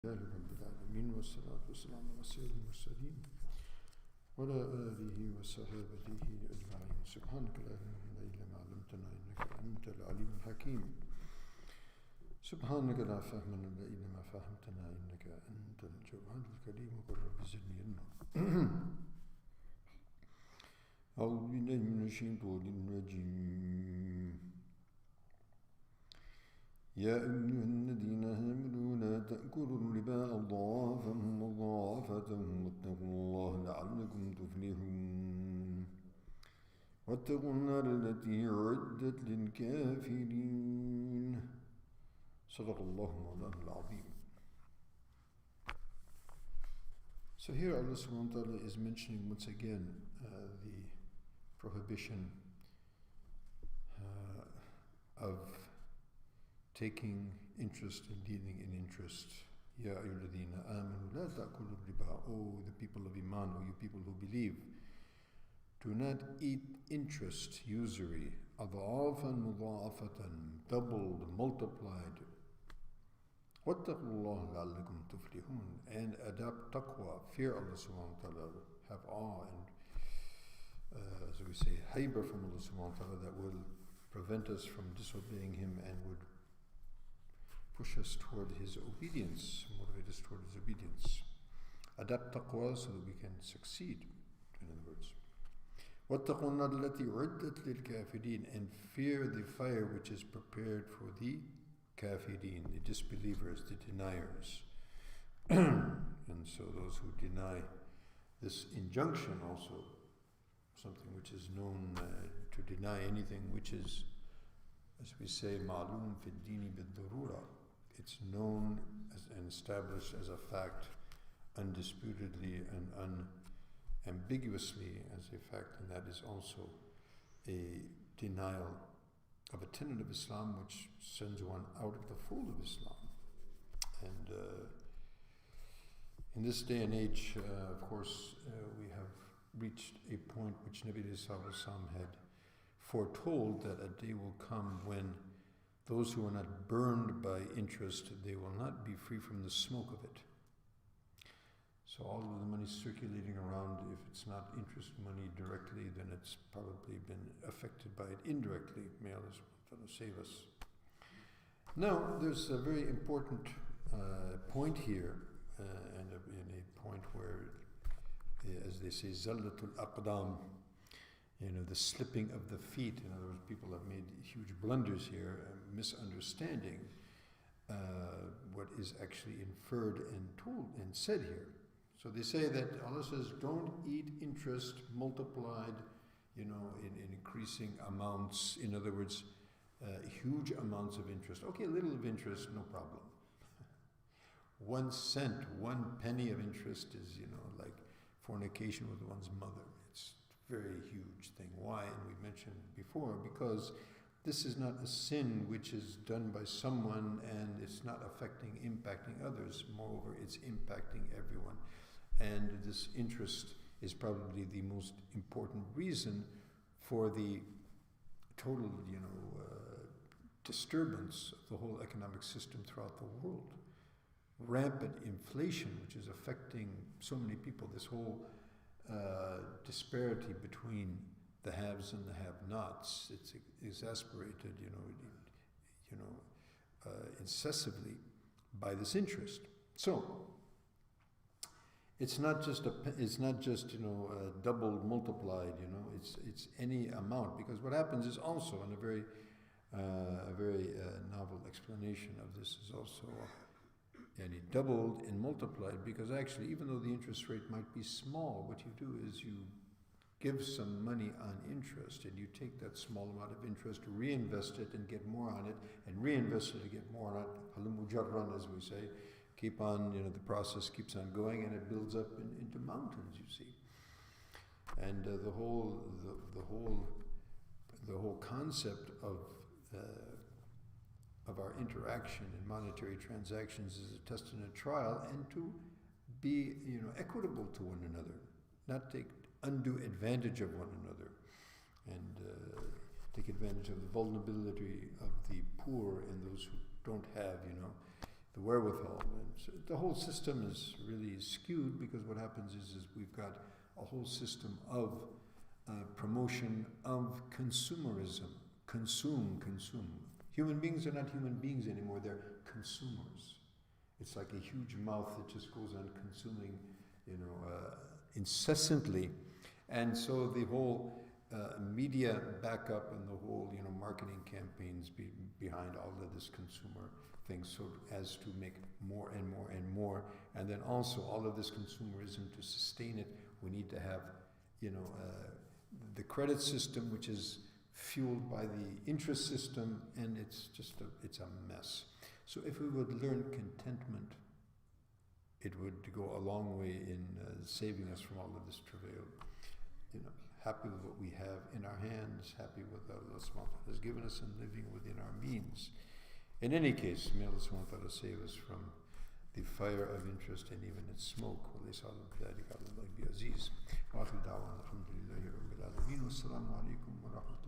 لله رب العالمين والصلاة والسلام على سيد المرسلين وعلى آله وصحابته أجمعين. سبحانك لا علم لنا إلا ما علمتنا إنك أنت العليم الحكيم. سبحانك لا فهم لنا إلا ما فهمتنا إنك أنت الجواد الكريم وقل رب زدني علما. أعوذ بالله من الشيطان الرجيم. يا أيها الذين آمنوا لا تأكلوا الربا أضعافا مضاعفة واتقوا الله لعلكم تفلحون واتقوا النار التي أعدت للكافرين. صدق الله مولانا العظيم. So here Allah subhanahu wa ta'ala is mentioning once again the prohibition of taking interest and dealing in interest. Ya ayyuhalladhina amanu la ta'kulu riba. O the people of Iman, O you people who believe, do not eat interest, usury, adha'afan mudha'afatan, doubled, multiplied. Wattaqullaha la'allakum tuflihun, and adopt taqwa, fear Allah subhanahu wa ta'ala, have awe and as we say, hayba from Allah subhanahu wa ta'ala, that will prevent us from disobeying Him and would push us toward His obedience, motivate us toward His obedience. Adapt taqwa so that we can succeed, in other words. وَاتَّقُوا النَّارَ الَّتِي أُعِدَّتْ لِلْكَافِرِينَ, and fear the fire which is prepared for the kafirin, the disbelievers, the deniers. And so those who deny this injunction also, something which is known to deny anything which is, as we say, ma'loom fi ad-dini bid-darura. It's known as and established as a fact undisputedly and unambiguously as a fact, and that is also a denial of a tenet of Islam which sends one out of the fold of Islam. And in this day and age, of course, we have reached a point which Nabi Sallallahu Alaihi Wasallam had foretold, that a day will come when those who are not burned by interest, they will not be free from the smoke of it. So all of the money circulating around, if it's not interest money directly, then it's probably been affected by it indirectly. May Allah save us. Now, there's a very important point here, and a point where, as they say, zallatul aqdam, the slipping of the feet. In other words, people have made huge blunders here, misunderstanding what is actually inferred and told and said here. So they say that Allah says, don't eat interest multiplied, in increasing amounts. In other words, huge amounts of interest. Okay, a little of interest, no problem. 1 cent, 1 penny of interest is, like fornication with one's mother. It's very huge thing. Why? And we mentioned before, because this is not a sin which is done by someone and it's not impacting others. Moreover, it's impacting everyone. And this interest is probably the most important reason for the total, disturbance of the whole economic system throughout the world. Rampant inflation, which is affecting so many people, this whole disparity between the haves and the have-nots. It's exacerbated, incessantly by this interest. So it's not just doubled, multiplied. It's any amount, because what happens is also, and a very novel explanation of this is also. And it doubled and multiplied, because actually, even though the interest rate might be small, what you do is you give some money on interest, and you take that small amount of interest, reinvest it and get more on it, and reinvest it and get more on it. Halum mujarran, as we say. Keep on, the process keeps on going, and it builds up into mountains, you see. And the whole concept of our interaction in monetary transactions is a test and a trial, and to be, equitable to one another, not take undue advantage of one another, and take advantage of the vulnerability of the poor and those who don't have, the wherewithal. And so the whole system is really skewed because what happens is we've got a whole system of promotion of consumerism. Consume. Human beings are not human beings anymore, they're consumers. It's like a huge mouth that just goes on consuming, incessantly. And so the whole media backup and the whole, marketing campaigns behind all of this consumer thing, so as to make more and more and more. And then also all of this consumerism, to sustain it, we need to have, the credit system, which is fueled by the interest system, and it's a mess. So if we would learn contentment, it would go a long way in saving us from all of this travail. Happy with what we have in our hands, happy with what Allah subhanahu wa ta'ala has given us, and living within our means. In any case, may Allah subhanahu wa ta'ala save us from the fire of interest and even its smoke. وَلَيْسَ عَلَى ذَلِكَ عَلَى اللَّهِ بِعَزِيزٍ. وَآخِرُ دَعْوَانَا الْحَمْدُ لِلَّهِ رَبِّ الْعَالَمِينَ وَالسَّلَامُ عَلَيْكُمْ وَرَحْمَةُ اللَّهِ